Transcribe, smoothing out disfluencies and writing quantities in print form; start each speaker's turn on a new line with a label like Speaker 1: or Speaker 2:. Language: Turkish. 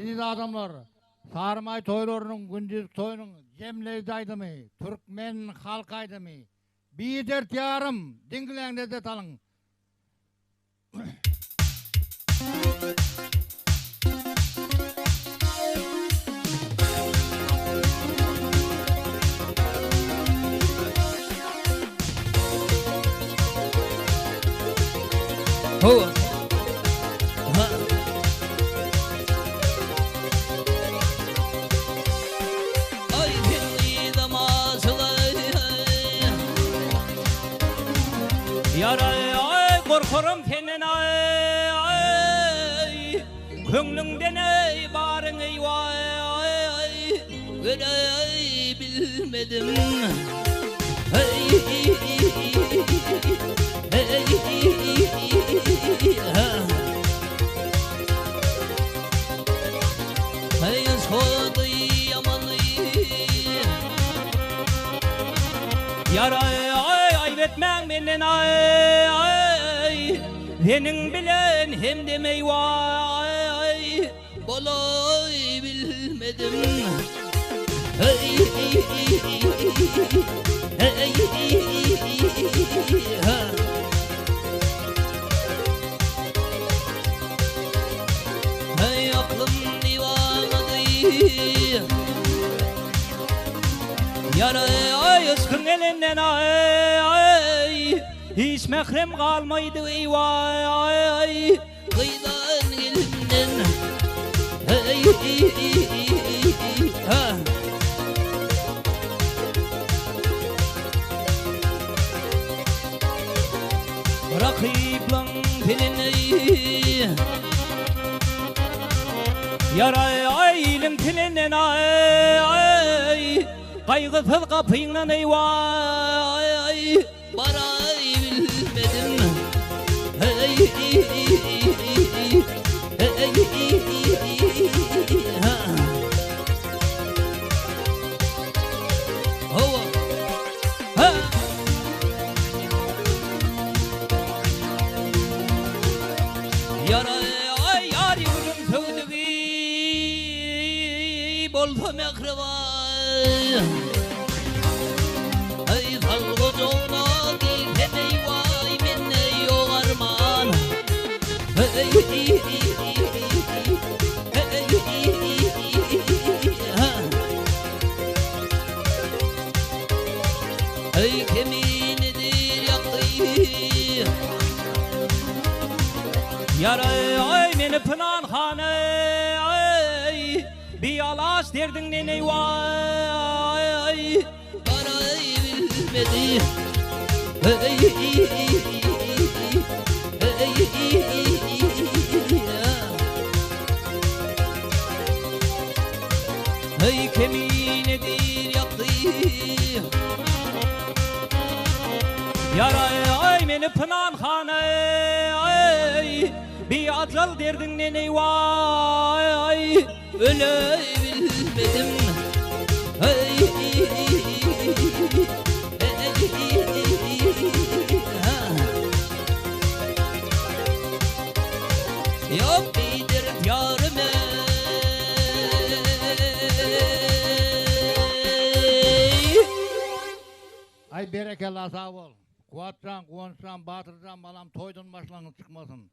Speaker 1: Siz adamlar, Sarımay toylarının gündüz toyunun cemleydi aydımı, Türkmen halk aydımı. Bir dert yarım, dingileğinde de talın.
Speaker 2: Ho. Yaray ay korkarım senin ay Köңlüңden ey barın ey vay Öyle bilmedim Hey soğudu yamanı Yaray ay ayretmen menden ay Senin bilen hem demey vay Bolay bilmedim Hey Hey aklım divanadı Yaray ay ıskın elinden ay Hiç mehrem kalmaydı vay Kıydan elinden Hey Rakiblan filini Yaray ay ilim tilinden ay Kaygısız kapıyla ey vay Baray bilmedim Hey Hova Ha Yaray ay yar yürüm söğdüğü Bolsa mekreva Hey salgıcığına değilsen ey vay Menne yok arman Hey Hey keminidir yaktı Yaray ay meni pınan hanı Bir yalaş derdin nene vay Baray bilmedi Hey keminedir yaktı Yaray ay meni pınan hanı Bir acıl derdin nene vay Öyle bilmedim Hey Yok bilir yarime
Speaker 1: Ay berekella sağ ol. Kuatsan, kuansan, batırsan balam toydun başlanın çıkmasın.